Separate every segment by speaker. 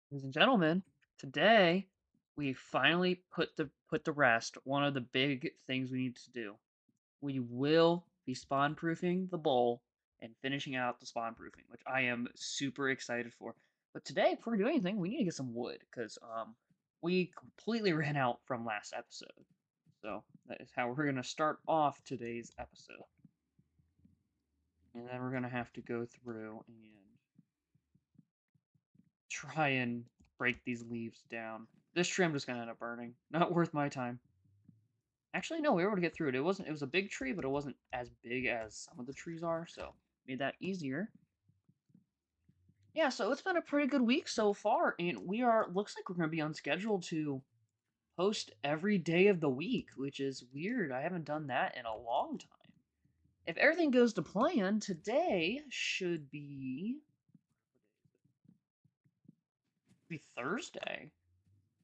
Speaker 1: Ladies and gentlemen, today we finally put to rest one of the big things we need to do. We will be spawn proofing the bowl and finishing out the spawn proofing, which I am super excited for. But today, before we do anything, we need to get some wood because we completely ran out from last episode. So that is how we're gonna start off today's episode, and then we're gonna have to go through and try and break these leaves down. This tree I'm just gonna end up burning. Not worth my time. Actually, no, we were able to get through it. It was a big tree, but it wasn't as big as some of the trees are, so made that easier. Yeah, so it's been a pretty good week so far, and looks like we're gonna be on schedule to post every day of the week, which is weird. I haven't done that in a long time. If everything goes to plan, today should be Thursday.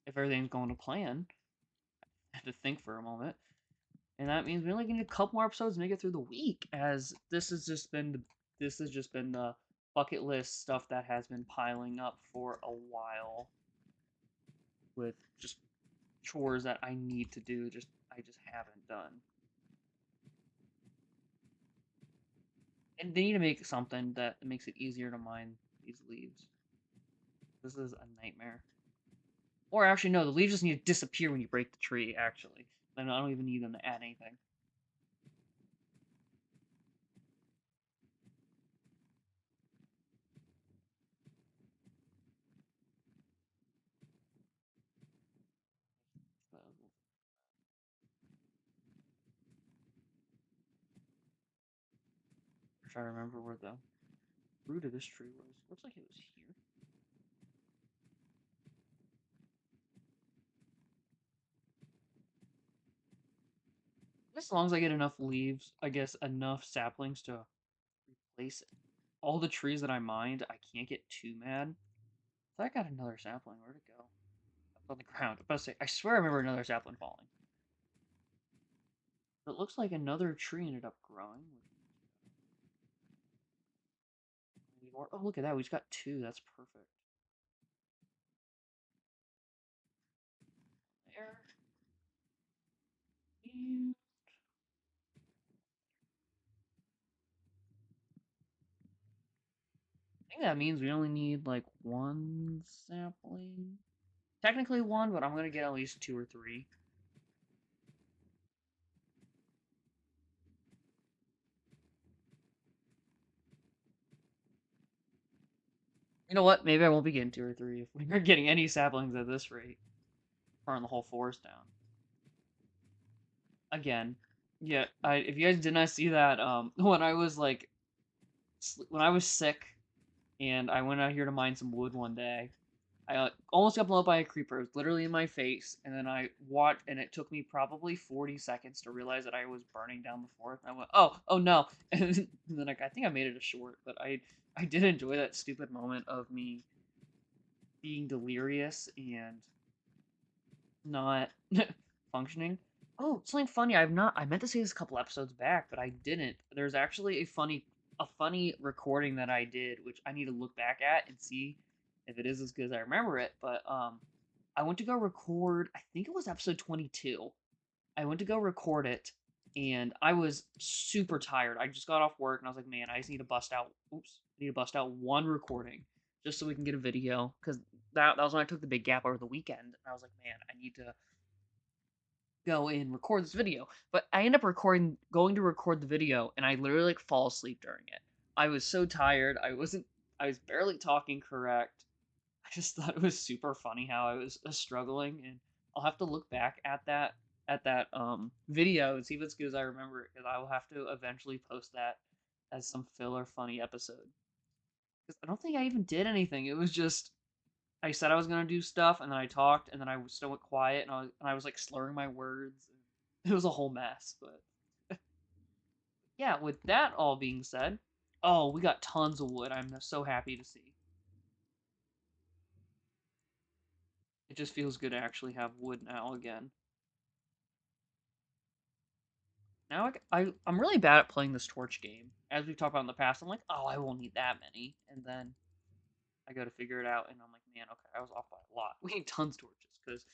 Speaker 1: If everything's going to plan. I had to think for a moment. And that means we only need a couple more episodes to make it through the week, as this has just been the bucket list stuff that has been piling up for a while, with just chores that I need to do, I just haven't done. And they need to make something that makes it easier to mine these leaves. This is a nightmare. Or actually, no, the leaves just need to disappear when you break the tree. Actually, then I don't even need them to add anything. So, I'm trying to remember where the root of this tree was. Looks like it was here. As long as I get enough leaves, I guess enough saplings to replace all the trees that I mined, I can't get too mad. I got another sapling. Where'd it go? Up on the ground. I'm about to say, I swear I remember another sapling falling. But it looks like another tree ended up growing. Oh, look at that. We just got two. That's perfect. There. And I think that means we only need like one sapling. Technically one, but I'm gonna get at least two or three. You know what? Maybe I won't be getting two or three if we're getting any saplings at this rate. Burn the whole forest down. Again, yeah. If you guys did not see that, when I was like, when I was sick, and I went out here to mine some wood one day, I almost got blown up by a creeper. It was literally in my face, and then I watched, and it took me probably 40 seconds to realize that I was burning down the forest. I went, oh no, and then I think I made it a short, but I did enjoy that stupid moment of me being delirious and not functioning. Oh, something funny. I meant to say this a couple episodes back, but I didn't. There's actually a funny recording that I did, which I need to look back at and see if it is as good as I remember it. But I went to go record. I think it was episode 22. I went to go record it, and I was super tired. I just got off work, and I was like, man, I just need to bust out. Oops, I need to bust out one recording just so we can get a video, because that was when I took the big gap over the weekend. And I was like, man, I need to go and record this video. But I end up going to record the video, and I literally like fall asleep during it. I was so tired. I was barely talking correct. I just thought it was super funny how I was struggling, and I'll have to look back at that video and see if it's good as I remember it, because I will have to eventually post that as some filler funny episode. Because I don't think I even did anything. It was just I said I was gonna do stuff, and then I talked, and then I still went quiet, and I was like slurring my words. It was a whole mess, but yeah. With that all being said, oh, we got tons of wood. I'm so happy to see. It just feels good to actually have wood now again. Now I'm really bad at playing this torch game. As we've talked about in the past, I'm like, oh, I won't need that many, and then I go to figure it out, and I'm like, man, okay, I was off by a lot. We need tons of torches because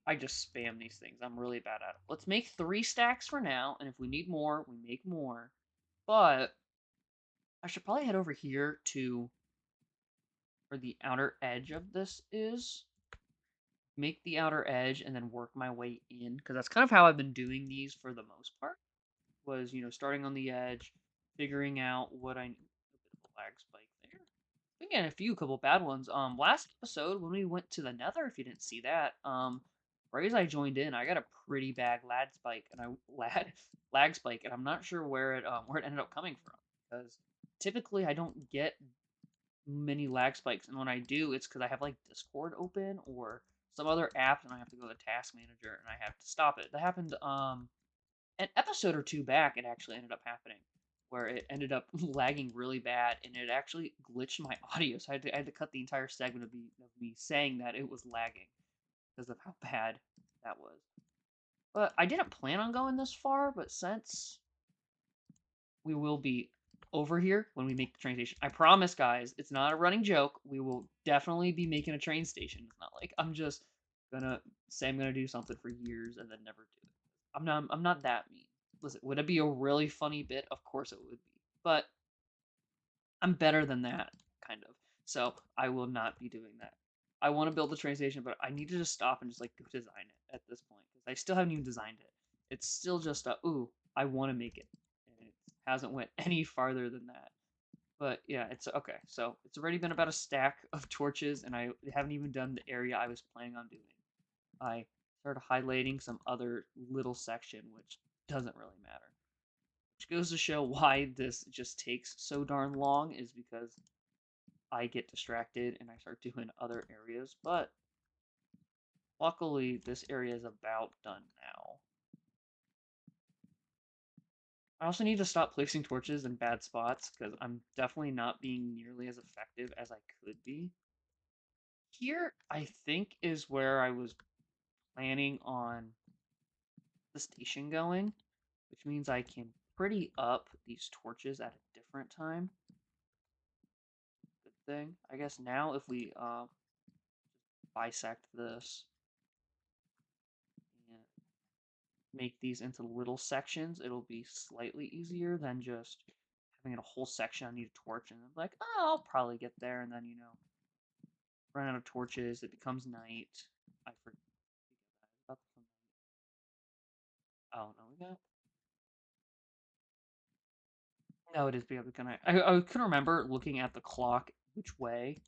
Speaker 1: I just spam these things. I'm really bad at it. Let's make 3 stacks for now, and if we need more, we make more. But I should probably head over here to where the outer edge of this is. Make the outer edge and then work my way in, because that's kind of how I've been doing these for the most part. Was, starting on the edge, figuring out what I need. A bit of a lag spike there. We got a couple bad ones. Last episode when we went to the Nether, if you didn't see that, right as I joined in, I got a pretty bad lag spike, and lag spike, and I'm not sure where it ended up coming from, because typically I don't get many lag spikes, and when I do, it's because I have like Discord open or some other app, and I have to go to the task manager and I have to stop it. That happened an episode or two back. It actually ended up happening where it ended up lagging really bad, and it actually glitched my audio. So I had to cut the entire segment of me saying that it was lagging because of how bad that was. But I didn't plan on going this far, but since we will be over here when we make the train station. I promise, guys, it's not a running joke. We will definitely be making a train station. It's not like I'm just gonna say I'm gonna do something for years and then never do it. I'm not that mean. Listen, would it be a really funny bit? Of course it would be. But I'm better than that, kind of. So I will not be doing that. I want to build the train station, but I need to just stop and just like go design it at this point because I still haven't even designed it. It's still just ooh, I want to make it, and it hasn't went any farther than that. But yeah, it's okay. So it's already been about a stack of torches, and I haven't even done the area I was planning on doing. I started highlighting some other little section, which doesn't really matter. Which goes to show why this just takes so darn long, is because I get distracted and I start doing other areas. But luckily, this area is about done now. I also need to stop placing torches in bad spots because I'm definitely not being nearly as effective as I could be. Here, I think, is where I was planning on the station going, which means I can pretty up these torches at a different time. Good thing. I guess now if we bisect this and make these into little sections, it'll be slightly easier than just having a whole section I need a torch and like, oh, I'll probably get there, and then run out of torches. It becomes night. I forget about the night. Oh no, we got. No, it is becoming night. I couldn't remember looking at the clock which way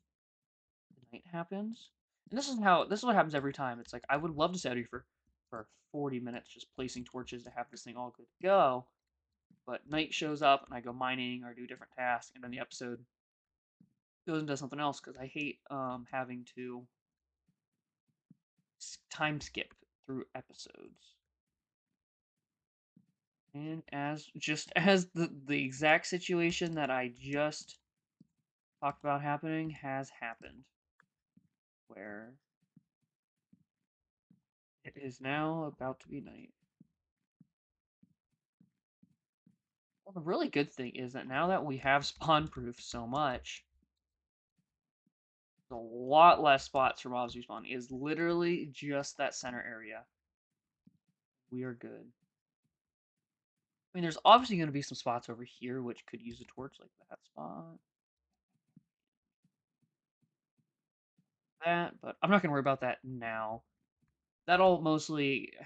Speaker 1: the night happens. And this is what happens every time. It's like I would love to stay out here for 40 minutes just placing torches to have this thing all good to go. But night shows up and I go mining or do a different task, and then the episode goes and does something else because I hate having to time skip through episodes. And as the exact situation that I just talked about happening has happened, where it is now about to be night. Well, the really good thing is that now that we have spawn proof so much, there's a lot less spots for mobs respawn. It is literally just that center area. We are good. I mean, there's obviously going to be some spots over here which could use a torch, like that spot. That, but I'm not going to worry about that now. That'll mostly, I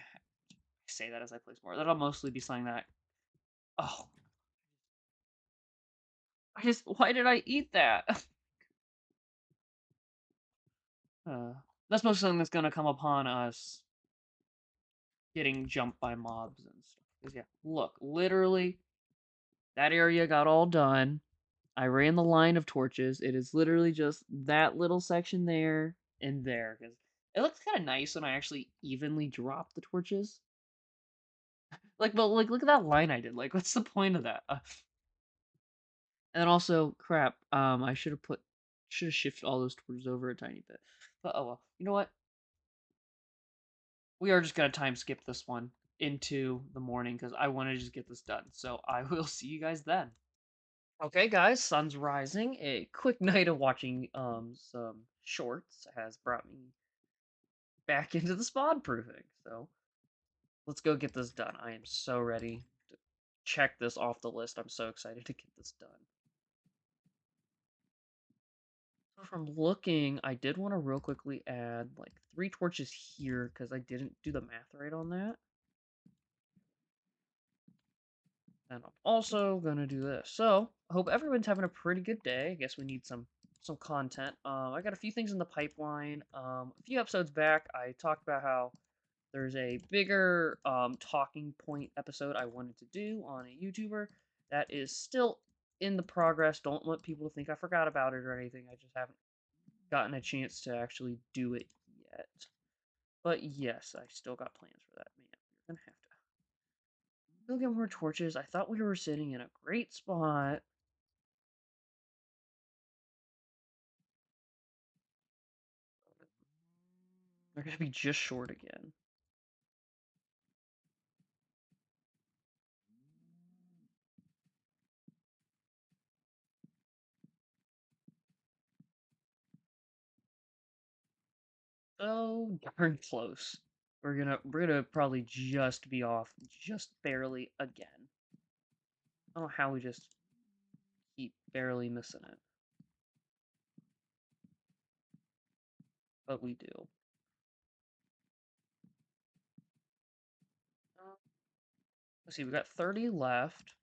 Speaker 1: say that as I place more, that'll mostly be something that, oh, why did I eat that? That's mostly something that's going to come upon us getting jumped by mobs and stuff. Because, yeah, look, literally, that area got all done. I ran the line of torches. It is literally just that little section there and there. Because it looks kind of nice when I actually evenly drop the torches. Like, but like, look at that line I did. Like, what's the point of that? And also, crap. I should have shifted all those torches over a tiny bit. But oh well. You know what? We are just gonna time skip this one into the morning because I want to just get this done. So I will see you guys then. Okay, guys, sun's rising. A quick night of watching some shorts has brought me back into the spawn proofing. So let's go get this done. I am so ready to check this off the list. I'm so excited to get this done. So from looking, I did want to real quickly add like 3 torches here because I didn't do the math right on that. And I'm also gonna do this. So I hope everyone's having a pretty good day. I guess we need some content. I got a few things in the pipeline. A few episodes back, I talked about how there's a bigger talking point episode I wanted to do on a YouTuber that is still in the progress. Don't want people to think I forgot about it or anything. I just haven't gotten a chance to actually do it yet. But yes, I still got plans for that. Man, you're gonna have to go get more torches. I thought we were sitting in a great spot. They're gonna be just short again. So darn close. We're gonna probably just be off just barely again. I don't know how we just keep barely missing it. But we do. Uh, let's see, we got 30 left.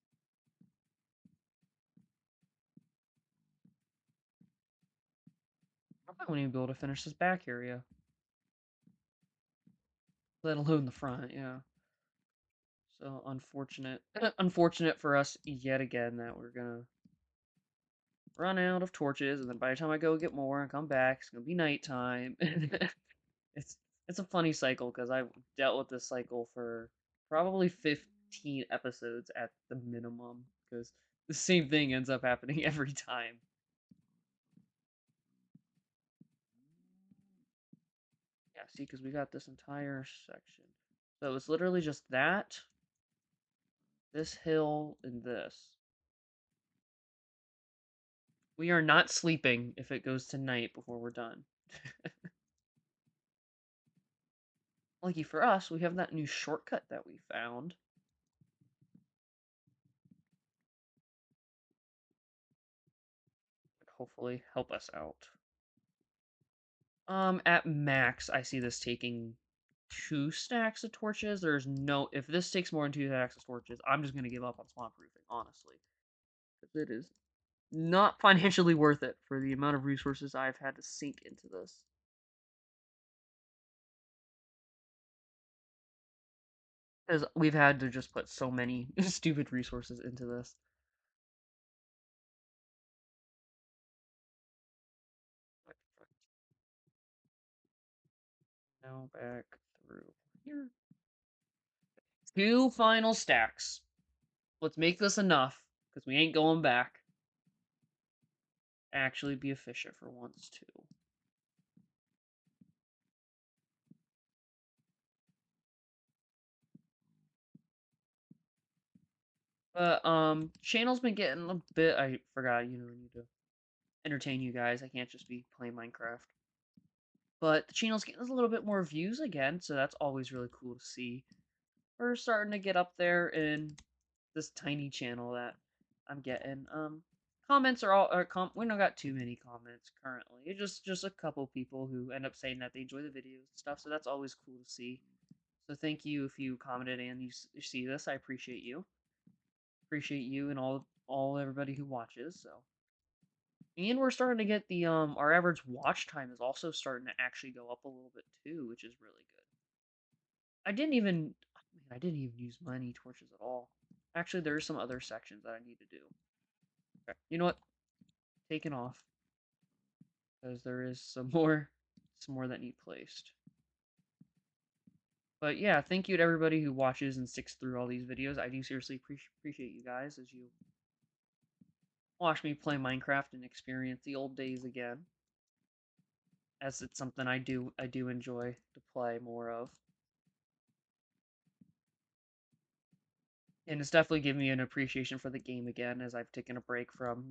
Speaker 1: I won't even be able to finish this back area. Let alone the front, yeah. So unfortunate. Unfortunate for us yet again that we're gonna run out of torches, and then by the time I go get more and come back, it's gonna be nighttime. it's it's a funny cycle because I've dealt with this cycle for probably 15 episodes at the minimum because the same thing ends up happening every time. Yeah, see, because we got this entire section. So it's literally just that, this hill, and this. We are not sleeping if it goes to night before we're done. Lucky for us, we have that new shortcut that we found. Hopefully help us out. At max, I see this taking 2 stacks of torches. There's no, if this takes more than 2 stacks of torches, I'm just gonna give up on spawn proofing, honestly, because it is not financially worth it for the amount of resources I've had to sink into this. Because we've had to just put so many stupid resources into this. Now back through here. 2 final stacks. Let's make this enough, because we ain't going back. Actually be efficient for once, too. But, channel's been getting a bit, I forgot, I need to entertain you guys. I can't just be playing Minecraft. But the channel's getting a little bit more views again, so that's always really cool to see. We're starting to get up there in this tiny channel that I'm getting. Comments are all, we don't got too many comments currently. It's just a couple people who end up saying that they enjoy the videos and stuff, so that's always cool to see. So thank you if you commented and you see this. I appreciate you. Appreciate you and all everybody who watches. So, and we're starting to get the our average watch time is also starting to actually go up a little bit too, which is really good. I didn't even use many torches at all. Actually, there are some other sections that I need to do. Okay. You know what? Taken off because there is some more that need placed. But yeah, thank you to everybody who watches and sticks through all these videos. I do seriously appreciate you guys as you watch me play Minecraft and experience the old days again, as it's something I do enjoy to play more of. And it's definitely given me an appreciation for the game again as I've taken a break from,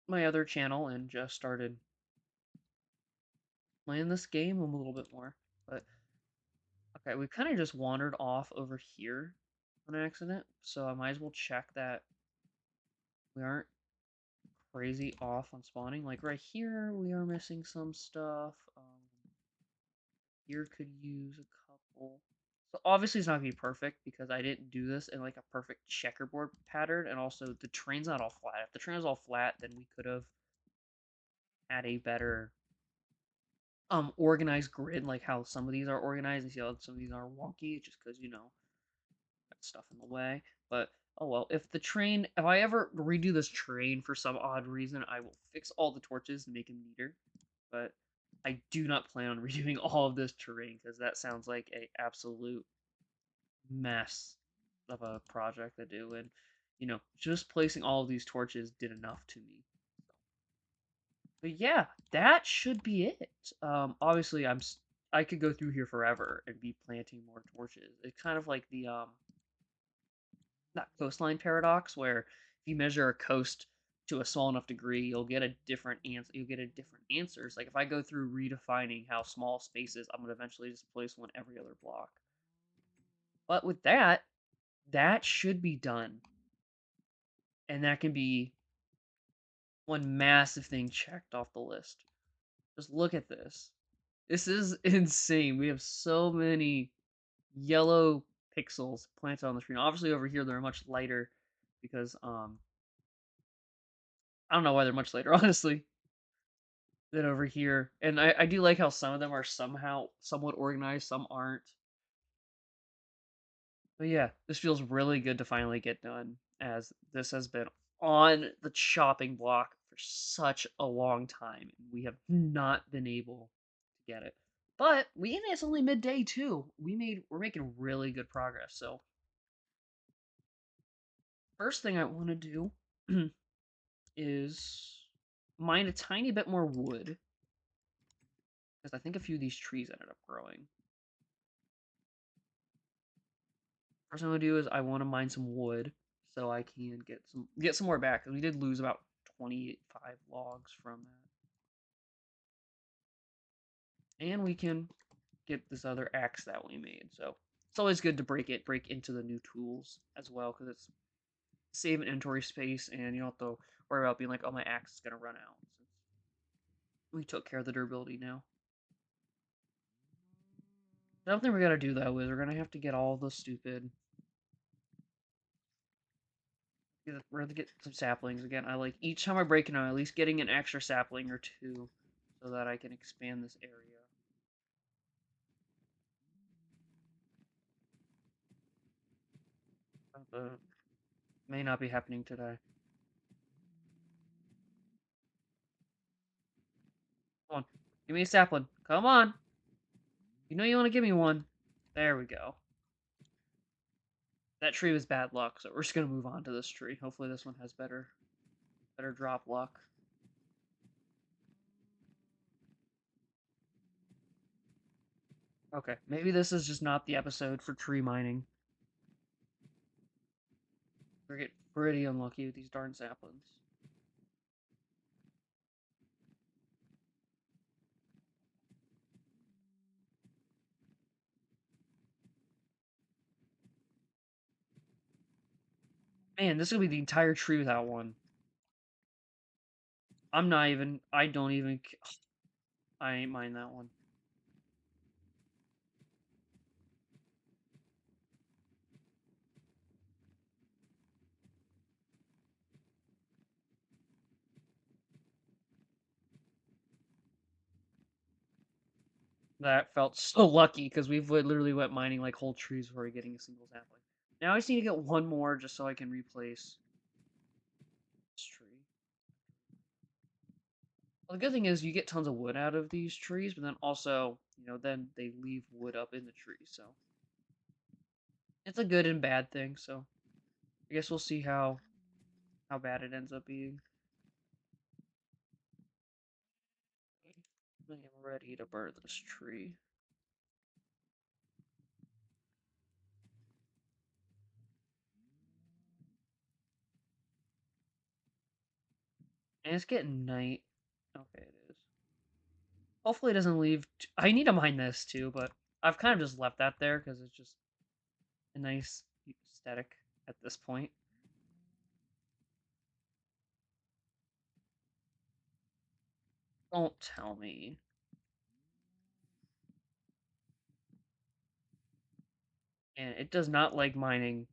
Speaker 1: my other channel and just started playing this game a little bit more. But okay, we kind of just wandered off over here on accident, so I might as well check that we aren't crazy off on spawning. Like right here, we are missing some stuff. Here could use a couple. So obviously it's not gonna be perfect because I didn't do this in like a perfect checkerboard pattern, and also the terrain's not all flat. If the terrain was all flat, then we could have had a better organized grid, like how some of these are organized. You see how some of these are wonky, just because got stuff in the way. But oh well, if I ever redo this train for some odd reason, I will fix all the torches and make them neater. But I do not plan on redoing all of this terrain because that sounds like a absolute mess of a project to do. And just placing all of these torches did enough to me. But yeah, that should be it. Obviously, I could go through here forever and be planting more torches. It's kind of like the that coastline paradox, where if you measure a coast to a small enough degree, you'll get a different answer. You'll get a different answers. Like if I go through redefining how small space is, I'm gonna eventually just place one every other block. But with that, that should be done, and that can be one massive thing checked off the list. Just look at this. This is insane. We have so many yellow pixels planted on the screen. Obviously over here they're much lighter because I don't know why they're much lighter, honestly, than over here. And I do like how some of them are somehow somewhat organized, some aren't. But yeah, this feels really good to finally get done, as this has been on the chopping block for such a long time, and we have not been able to get it. But it's only midday too. We're making really good progress. So first thing I want to do is mine a tiny bit more wood, because I think a few of these trees ended up growing. First thing I'm gonna do is I want to mine some wood so I can get some more back, because we did lose about 25 logs from that. And we can get this other axe that we made. So it's always good to break into the new tools as well, because it's saving inventory space, and you don't have to worry about being like, oh, my axe is gonna run out. Since we took care of the durability now. The other thing we gotta do though is we're gonna have to get all the stupid. We're gonna get some saplings again. I like each time I break it, I'm at least getting an extra sapling or two, so that I can expand this area. But may not be happening today. Come on, give me a sapling. Come on. You know you want to give me one. There we go. That tree was bad luck, so we're just gonna move on to this tree. Hopefully this one has better drop luck. Okay, maybe this is just not the episode for tree mining. We're getting pretty unlucky with these darn saplings. Man, this is gonna be the entire tree without one. I don't even, I ain't mind that one. That felt so lucky, because we've literally went mining like whole trees before getting a single sapling. Now I just need to get one more just so I can replace this tree. Well, the good thing is you get tons of wood out of these trees, but then also, then they leave wood up in the tree, so it's a good and bad thing. So I guess we'll see how bad it ends up being. I am ready to burn this tree. And it's getting night. Okay, it is. Hopefully it doesn't leave. I need to mine this too, but I've kind of just left that there because it's just a nice aesthetic at this point. Don't tell me. And it does not like mining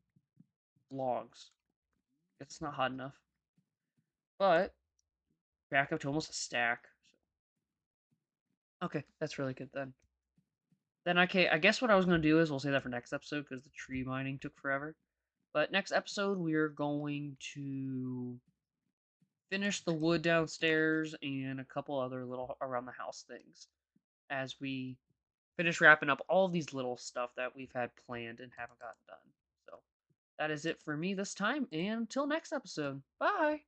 Speaker 1: logs. It's not hot enough. But back up to almost a stack. Okay, that's really good then. Then okay, I guess what I was gonna do is we'll say that for next episode because the tree mining took forever. But next episode we're going to finish the wood downstairs and a couple other little around the house things as we finish wrapping up all these little stuff that we've had planned and haven't gotten done. So that is it for me this time, and until next episode. Bye.